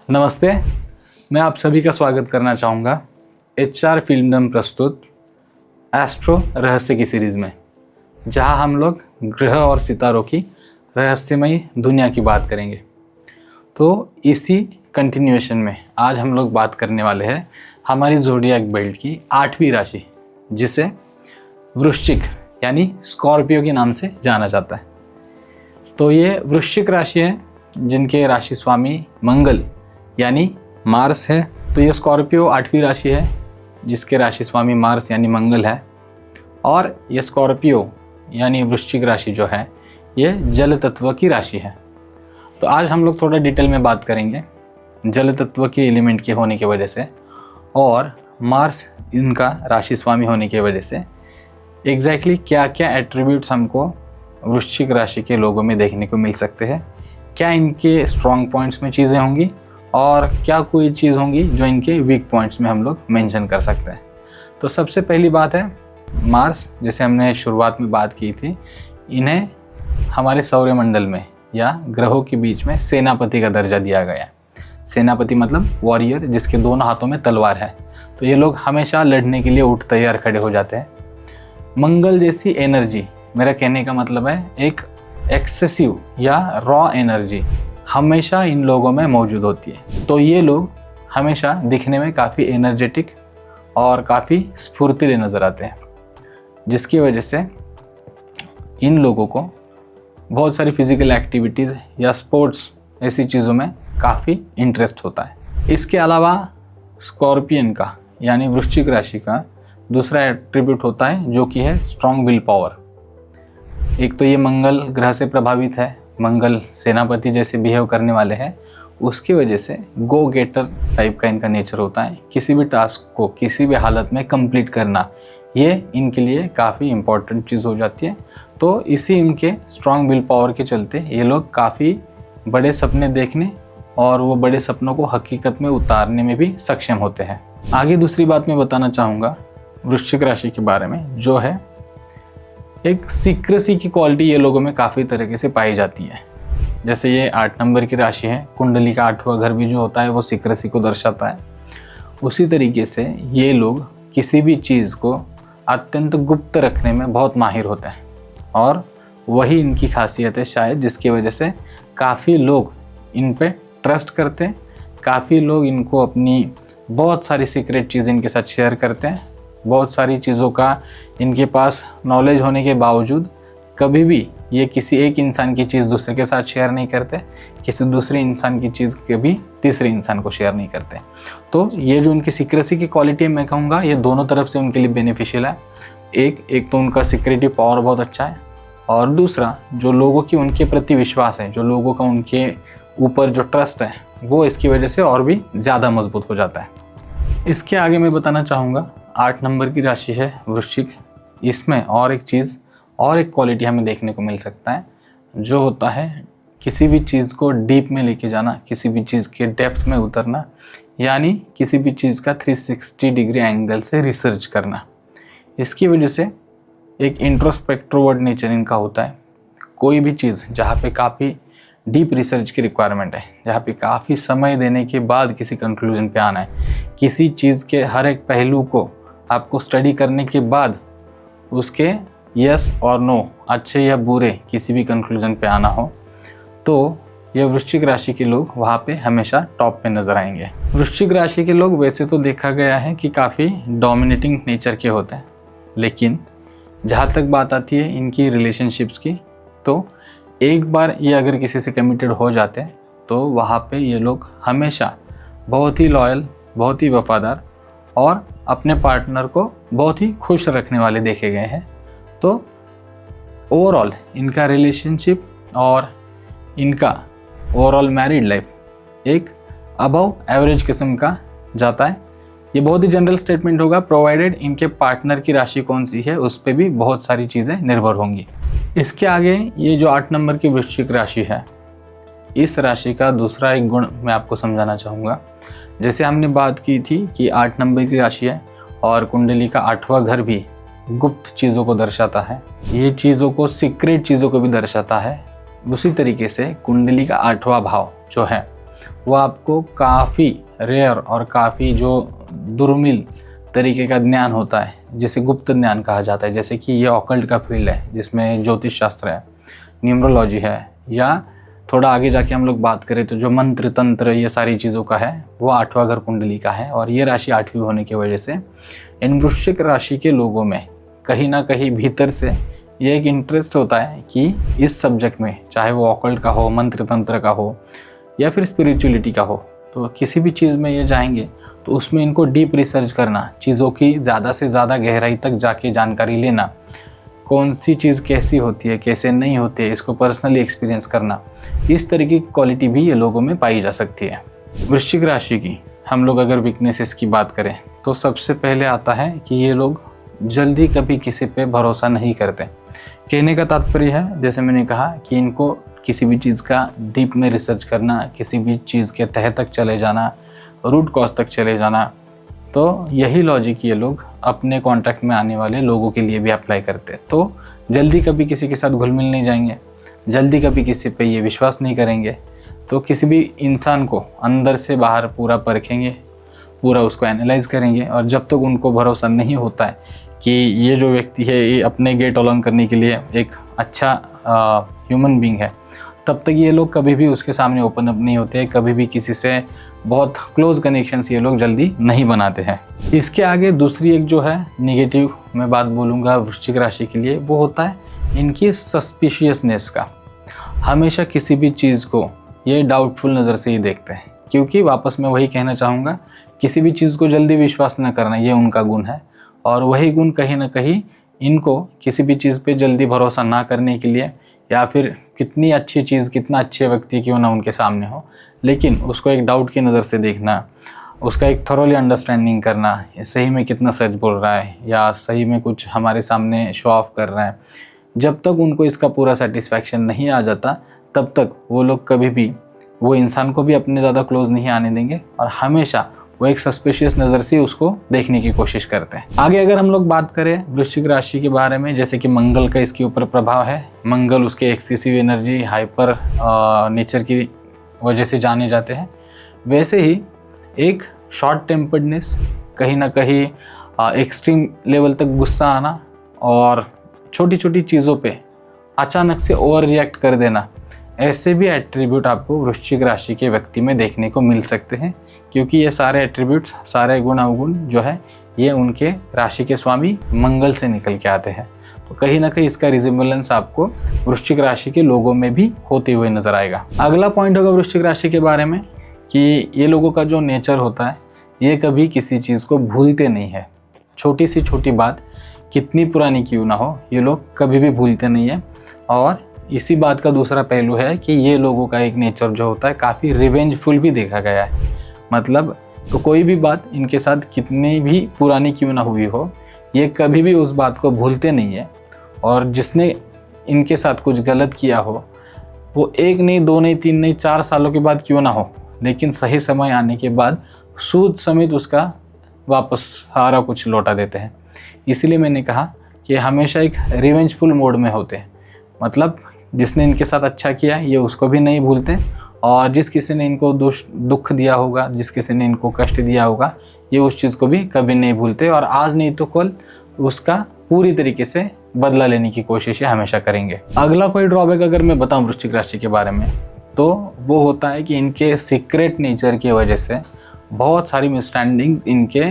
नमस्ते, मैं आप सभी का स्वागत करना चाहूँगा HR फिल्मडम प्रस्तुत एस्ट्रो रहस्य की सीरीज़ में, जहाँ हम लोग ग्रह और सितारों की रहस्यमयी दुनिया की बात करेंगे। तो इसी कंटिन्यूएशन में आज हम लोग बात करने वाले हैं हमारी ज़ोडिएक बेल्ट की 8वीं राशि, जिसे वृश्चिक यानी स्कॉर्पियो के नाम से जाना जाता है। तो ये वृश्चिक राशि है जिनके राशि स्वामी मंगल यानी मार्स है। तो ये स्कॉर्पियो 8वीं राशि है जिसके राशि स्वामी मार्स यानी मंगल है। और ये स्कॉर्पियो यानी वृश्चिक राशि जो है ये जल तत्व की राशि है। तो आज हम लोग थोड़ा डिटेल में बात करेंगे जल तत्व के एलिमेंट के होने की वजह से और मार्स इनका राशि स्वामी होने की वजह से एग्जैक्टली क्या क्या एट्रीब्यूट्स हमको वृश्चिक राशि के लोगों में देखने को मिल सकते हैं, क्या इनके स्ट्रॉन्ग पॉइंट्स में चीज़ें होंगी और क्या कोई चीज़ होंगी जो इनके वीक पॉइंट्स में हम लोग मेंशन कर सकते हैं। तो सबसे पहली बात है मार्स, जैसे हमने शुरुआत में बात की थी, इन्हें हमारे सौरमंडल में या ग्रहों के बीच में सेनापति का दर्जा दिया गया है। सेनापति मतलब वॉरियर जिसके दोनों हाथों में तलवार है। तो ये लोग हमेशा लड़ने के लिए उठ तैयार खड़े हो जाते हैं। मंगल जैसी एनर्जी, मेरा कहने का मतलब है एक एक्सेसिव या रॉ एनर्जी हमेशा इन लोगों में मौजूद होती है। तो ये लोग हमेशा दिखने में काफ़ी एनर्जेटिक और काफ़ी स्फूर्तिले नज़र आते हैं, जिसकी वजह से इन लोगों को बहुत सारी फिज़िकल एक्टिविटीज़ या स्पोर्ट्स ऐसी चीज़ों में काफ़ी इंटरेस्ट होता है। इसके अलावा स्कॉर्पियन का यानी वृश्चिक राशि का दूसरा एट्रीब्यूट होता है जो कि है स्ट्रॉन्ग विल पावर। एक तो ये मंगल ग्रह से प्रभावित है, मंगल सेनापति जैसे बिहेव करने वाले हैं, उसकी वजह से गो गेटर टाइप का इनका नेचर होता है। किसी भी टास्क को किसी भी हालत में कंप्लीट करना ये इनके लिए काफ़ी इम्पोर्टेंट चीज़ हो जाती है। तो इसी इनके स्ट्रॉन्ग विल पावर के चलते ये लोग काफ़ी बड़े सपने देखने और वो बड़े सपनों को हकीकत में उतारने में भी सक्षम होते हैं। आगे दूसरी बात मैं बताना चाहूँगा वृश्चिक राशि के बारे में, जो है एक सीक्रेसी की क्वालिटी ये लोगों में काफ़ी तरीके से पाई जाती है। जैसे ये 8 नंबर की राशि है, कुंडली का 8वां घर भी जो होता है वो सीक्रेसी को दर्शाता है। उसी तरीके से ये लोग किसी भी चीज़ को अत्यंत गुप्त रखने में बहुत माहिर होते हैं और वही इनकी खासियत है शायद, जिसकी वजह से काफ़ी लोग इन पे ट्रस्ट करते हैं। काफ़ी लोग इनको अपनी बहुत सारी सीक्रेट चीज़ इनके साथ शेयर करते हैं। बहुत सारी चीज़ों का इनके पास नॉलेज होने के बावजूद कभी भी ये किसी एक इंसान की चीज़ दूसरे के साथ शेयर नहीं करते, किसी दूसरे इंसान की चीज़ कभी तीसरे इंसान को शेयर नहीं करते। तो ये जो उनकी सीक्रेसी की क्वालिटी है, मैं कहूँगा ये दोनों तरफ से उनके लिए बेनिफिशियल है। एक तो उनका सिक्रेटिव पावर बहुत अच्छा है और दूसरा जो लोगों की उनके प्रति विश्वास है, जो लोगों का उनके ऊपर जो ट्रस्ट है, वो इसकी वजह से और भी ज़्यादा मजबूत हो जाता है। इसके आगे मैं बताना चाहूँगा 8 नंबर की राशि है वृश्चिक। इसमें और एक चीज़ और एक क्वालिटी हमें देखने को मिल सकता है, जो होता है किसी भी चीज़ को डीप में लेके जाना, किसी भी चीज़ के डेप्थ में उतरना, यानी किसी भी चीज़ का 360 डिग्री एंगल से रिसर्च करना। इसकी वजह से एक इंट्रोस्पेक्ट्रोवर्ड नेचर इनका होता है। कोई भी चीज़ जहाँ पे काफ़ी डीप रिसर्च की रिक्वायरमेंट है, जहाँ पे काफ़ी समय देने के बाद किसी कंक्लूजन पे आना है, किसी चीज़ के हर एक पहलू को आपको स्टडी करने के बाद उसके यस और नो, अच्छे या बुरे, किसी भी कंक्लूजन पे आना हो, तो ये वृश्चिक राशि के लोग वहाँ पे हमेशा टॉप पे नज़र आएंगे। वृश्चिक राशि के लोग वैसे तो देखा गया है कि काफ़ी डोमिनेटिंग नेचर के होते हैं, लेकिन जहाँ तक बात आती है इनकी रिलेशनशिप्स की, तो एक बार ये अगर किसी से कमिटेड हो जाते हैं तो वहाँ पे ये लोग हमेशा बहुत ही लॉयल, बहुत ही वफादार और अपने पार्टनर को बहुत ही खुश रखने वाले देखे गए हैं। तो ओवरऑल इनका रिलेशनशिप और इनका ओवरऑल मैरिड लाइफ एक अबव एवरेज किस्म का जाता है। ये बहुत ही जनरल स्टेटमेंट होगा, प्रोवाइडेड इनके पार्टनर की राशि कौन सी है उस पर भी बहुत सारी चीज़ें निर्भर होंगी। इसके आगे ये जो 8 नंबर की वृश्चिक राशि है, इस राशि का दूसरा एक गुण मैं आपको समझाना चाहूँगा। जैसे हमने बात की थी कि 8 नंबर की राशि है और कुंडली का 8वां घर भी गुप्त चीज़ों को दर्शाता है, ये चीज़ों को, सीक्रेट चीज़ों को भी दर्शाता है। उसी तरीके से कुंडली का 8वां भाव जो है वो आपको काफ़ी रेयर और काफ़ी जो दुर्मिल तरीके का ज्ञान होता है, जिसे गुप्त ज्ञान कहा जाता है, जैसे कि ये ऑकल्ट का फील्ड है जिसमें ज्योतिष शास्त्र है, न्यूमरोलॉजी है, या थोड़ा आगे जाके हम लोग बात करें तो जो मंत्र तंत्र ये सारी चीज़ों का है वो 8वां घर कुंडली का है। और ये राशि 8वीं होने की वजह से इन वृश्चिक राशि के लोगों में कहीं ना कहीं भीतर से ये एक इंटरेस्ट होता है कि इस सब्जेक्ट में, चाहे वो ऑकल्ट का हो, मंत्र तंत्र का हो, या फिर स्पिरिचुअलिटी का हो, तो किसी भी चीज़ में ये जाएंगे तो उसमें इनको डीप रिसर्च करना, चीज़ों की ज़्यादा से ज़्यादा गहराई तक जाके जानकारी लेना, कौन सी चीज़ कैसी होती है, कैसे नहीं होती है, इसको पर्सनली एक्सपीरियंस करना, इस तरीके की क्वालिटी भी ये लोगों में पाई जा सकती है। वृश्चिक राशि की हम लोग अगर वीकनेसेस की बात करें तो सबसे पहले आता है कि ये लोग जल्दी कभी किसी पे भरोसा नहीं करते। कहने का तात्पर्य है, जैसे मैंने कहा कि इनको किसी भी चीज़ का डीप में रिसर्च करना, किसी भी चीज़ के तह तक चले जाना, रूट कॉज तक चले जाना, तो यही लॉजिक ये लोग अपने कांटेक्ट में आने वाले लोगों के लिए भी अप्लाई करते हैं। तो जल्दी कभी किसी के साथ घुल मिल नहीं जाएंगे, जल्दी कभी किसी पे ये विश्वास नहीं करेंगे, तो किसी भी इंसान को अंदर से बाहर पूरा परखेंगे, पूरा उसको एनालाइज करेंगे, और जब तक उनको भरोसा नहीं होता है कि ये जो व्यक्ति है ये अपने गेट अलोंग करने के लिए एक अच्छा ह्यूमन बीइंग है, तब तक ये लोग कभी भी उसके सामने ओपन अप नहीं होते, कभी भी किसी से बहुत क्लोज कनेक्शंस ये लोग जल्दी नहीं बनाते हैं। इसके आगे दूसरी एक जो है नेगेटिव मैं बात बोलूँगा वृश्चिक राशि के लिए, वो होता है इनकी सस्पिशियसनेस का। हमेशा किसी भी चीज़ को ये डाउटफुल नज़र से ही देखते हैं, क्योंकि वापस मैं वही कहना चाहूँगा, किसी भी चीज़ को जल्दी विश्वास न करना ये उनका गुण है, और वही गुण कहीं ना कहीं इनको किसी भी चीज़ पे जल्दी भरोसा ना करने के लिए, या फिर कितनी अच्छी चीज़, कितना अच्छे व्यक्ति क्यों ना उनके सामने हो, लेकिन उसको एक डाउट की नज़र से देखना, उसका एक थॉरोली अंडरस्टैंडिंग करना, सही में कितना सच बोल रहा है या सही में कुछ हमारे सामने शो ऑफ कर रहा है, जब तक उनको इसका पूरा सेटिस्फैक्शन नहीं आ जाता तब तक वो लोग कभी भी वो इंसान को भी अपने ज़्यादा क्लोज नहीं आने देंगे, और हमेशा वो एक सस्पिशियस नज़र से उसको देखने की कोशिश करते हैं। आगे अगर हम लोग बात करें वृश्चिक राशि के बारे में, जैसे कि मंगल का इसके ऊपर प्रभाव है, मंगल उसके एक्सेसिव एनर्जी, हाइपर नेचर की वजह से जाने जाते हैं, वैसे ही एक शॉर्ट टेम्पर्डनेस, कहीं ना कहीं एक्सट्रीम लेवल तक गुस्सा आना, और छोटी छोटी चीज़ों पे अचानक से ओवर रिएक्ट कर देना, ऐसे भी एट्रीब्यूट आपको वृश्चिक राशि के व्यक्ति में देखने को मिल सकते हैं, क्योंकि ये सारे एट्रीब्यूट्स, सारे गुण अवगुण जो है ये उनके राशि के स्वामी मंगल से निकल के आते हैं। तो कहीं ना कहीं इसका रिजेम्बलेंस आपको वृश्चिक राशि के लोगों में भी होते हुए नजर आएगा। अगला पॉइंट होगा वृश्चिक राशि के बारे में कि ये लोगों का जो नेचर होता है, ये कभी किसी चीज़ को भूलते नहीं है। छोटी सी छोटी बात कितनी पुरानी क्यों ना हो, ये लोग कभी भी भूलते नहीं है। और इसी बात का दूसरा पहलू है कि ये लोगों का एक नेचर जो होता है काफ़ी रिवेंजफुल भी देखा गया है। मतलब तो कोई भी बात इनके साथ कितनी भी पुरानी क्यों ना हुई हो, ये कभी भी उस बात को भूलते नहीं है, और जिसने इनके साथ कुछ गलत किया हो वो 1 नहीं 2 नहीं 3 नहीं 4 सालों के बाद क्यों ना हो, लेकिन सही समय आने के बाद सूद समेत उसका वापस सारा कुछ लौटा देते हैं। इसलिए मैंने कहा कि हमेशा एक रिवेंजफुल मोड में होते हैं। मतलब जिसने इनके साथ अच्छा किया ये उसको भी नहीं भूलते, और जिस किसी ने इनको दुख दिया होगा, जिस किसी ने इनको कष्ट दिया होगा, ये उस चीज़ को भी कभी नहीं भूलते, और आज नहीं तो कल उसका पूरी तरीके से बदला लेने की कोशिश हमेशा करेंगे। अगला कोई ड्रॉबैक अगर मैं बताऊं वृश्चिक राशि के बारे में, तो वो होता है कि इनके सीक्रेट नेचर की वजह से बहुत सारी मिसअंडरस्टैंडिंग्स इनके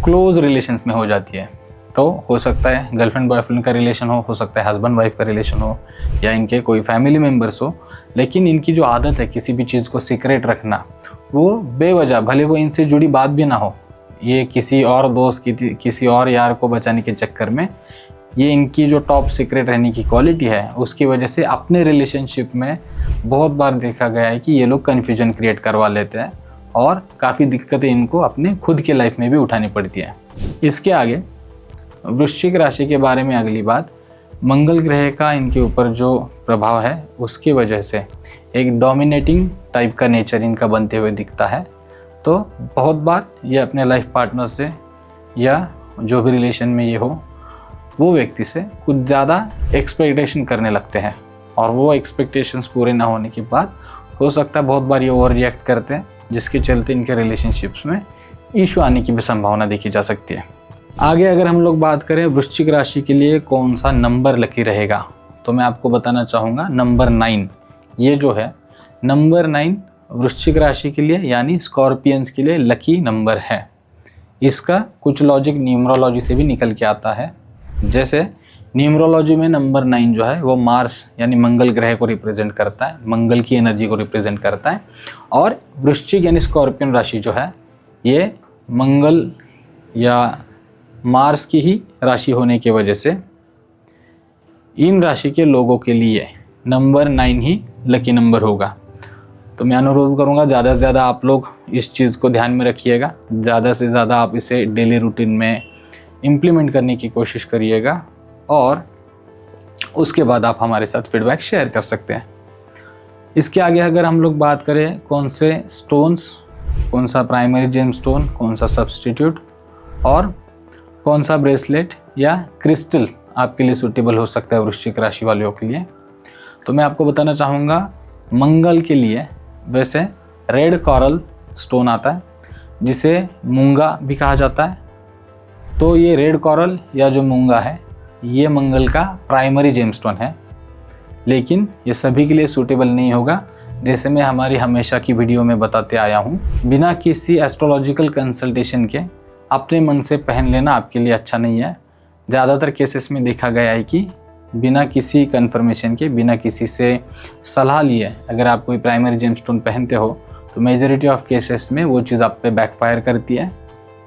क्लोज रिलेशंस में हो जाती है। तो हो सकता है गर्लफ्रेंड बॉयफ्रेंड का रिलेशन हो सकता है हस्बैंड वाइफ का रिलेशन हो, या इनके कोई फैमिली मेम्बर्स हो, लेकिन इनकी जो आदत है किसी भी चीज़ को सीक्रेट रखना, वो बेवजह, भले वो इनसे जुड़ी बात भी ना हो, ये किसी और दोस्त किसी और यार को बचाने के चक्कर में ये इनकी जो टॉप सीक्रेट रहने की क्वालिटी है, उसकी वजह से अपने रिलेशनशिप में बहुत बार देखा गया है कि ये लोग कन्फ्यूजन क्रिएट करवा लेते हैं, और काफ़ी दिक्कतें इनको अपने खुद के लाइफ में भी उठानी पड़ती है। इसके आगे वृश्चिक राशि के बारे में अगली बात, मंगल ग्रह का इनके ऊपर जो प्रभाव है उसकी वजह से एक डोमिनेटिंग टाइप का नेचर इनका बनते हुए दिखता है। तो बहुत बार ये अपने लाइफ पार्टनर से या जो भी रिलेशन में ये हो, वो व्यक्ति से कुछ ज़्यादा एक्सपेक्टेशन करने लगते हैं, और वो एक्सपेक्टेशंस पूरे ना होने के बाद हो सकता है बहुत बार ये ओवर रिएक्ट करते हैं, जिसके चलते इनके रिलेशनशिप्स में इशू आने की भी संभावना देखी जा सकती है। आगे अगर हम लोग बात करें वृश्चिक राशि के लिए कौन सा नंबर लकी रहेगा, तो मैं आपको बताना चाहूँगा नंबर 9। ये जो है नंबर 9 वृश्चिक राशि के लिए यानी स्कॉर्पियंस के लिए लकी नंबर है। इसका कुछ लॉजिक न्यूमरोलॉजी से भी निकल के आता है। जैसे न्यूमरोलॉजी में नंबर 9 जो है वो मार्स यानी मंगल ग्रह को रिप्रेजेंट करता है, मंगल की एनर्जी को रिप्रेजेंट करता है। और वृश्चिक यानी स्कॉर्पियन राशि जो है ये मंगल या मार्स की ही राशि होने की वजह से इन राशि के लोगों के लिए नंबर 9 ही लकी नंबर होगा। तो मैं अनुरोध करूंगा ज़्यादा से ज़्यादा आप लोग इस चीज़ को ध्यान में रखिएगा, ज़्यादा से ज़्यादा आप इसे डेली रूटीन में इम्प्लीमेंट करने की कोशिश करिएगा और उसके बाद आप हमारे साथ फीडबैक शेयर कर सकते हैं। इसके आगे अगर हम लोग बात करें कौन से स्टोन्स, कौन सा प्राइमरी जेम स्टोन, कौन सा सब्सटीट्यूट और कौन सा ब्रेसलेट या क्रिस्टल आपके लिए सूटेबल हो सकता है वृश्चिक राशि वालों के लिए, तो मैं आपको बताना चाहूँगा मंगल के लिए वैसे रेड कोरल स्टोन आता है जिसे मूंगा भी कहा जाता है। तो ये रेड कोरल या जो मूंगा है ये मंगल का प्राइमरी जेमस्टोन है, लेकिन ये सभी के लिए सूटेबल नहीं होगा। जैसे मैं हमारी हमेशा की वीडियो में बताते आया हूँ, बिना किसी एस्ट्रोलॉजिकल कंसल्टेशन के अपने मन से पहन लेना आपके लिए अच्छा नहीं है। ज़्यादातर केसेस में देखा गया है कि बिना किसी कंफर्मेशन के, बिना किसी से सलाह लिए अगर आप कोई प्राइमरी जेमस्टोन पहनते हो तो मेजॉरिटी ऑफ केसेस में वो चीज़ आप पे बैकफायर करती है,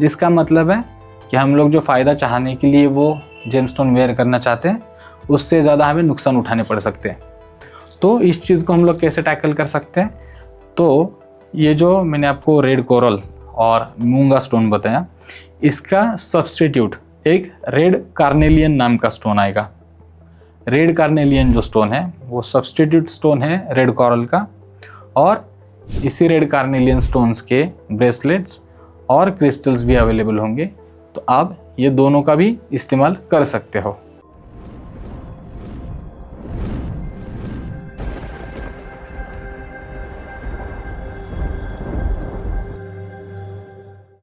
जिसका मतलब है कि हम लोग जो फ़ायदा चाहने के लिए वो जेमस्टोन वेयर करना चाहते हैं उससे ज़्यादा हमें नुकसान उठाने पड़ सकते हैं। तो इस चीज़ को हम लोग कैसे टैकल कर सकते हैं, तो ये जो मैंने आपको रेड कोरल और मूंगा स्टोन बताया, इसका सब्स्टिट्यूट एक रेड कार्नेलियन नाम का स्टोन आएगा। रेड कार्नेलियन जो स्टोन है वो सब्स्टिट्यूट स्टोन है रेड कोरल का, और इसी रेड कार्नेलियन स्टोन्स के ब्रेसलेट्स और क्रिस्टल्स भी अवेलेबल होंगे। तो आप ये दोनों का भी इस्तेमाल कर सकते हो।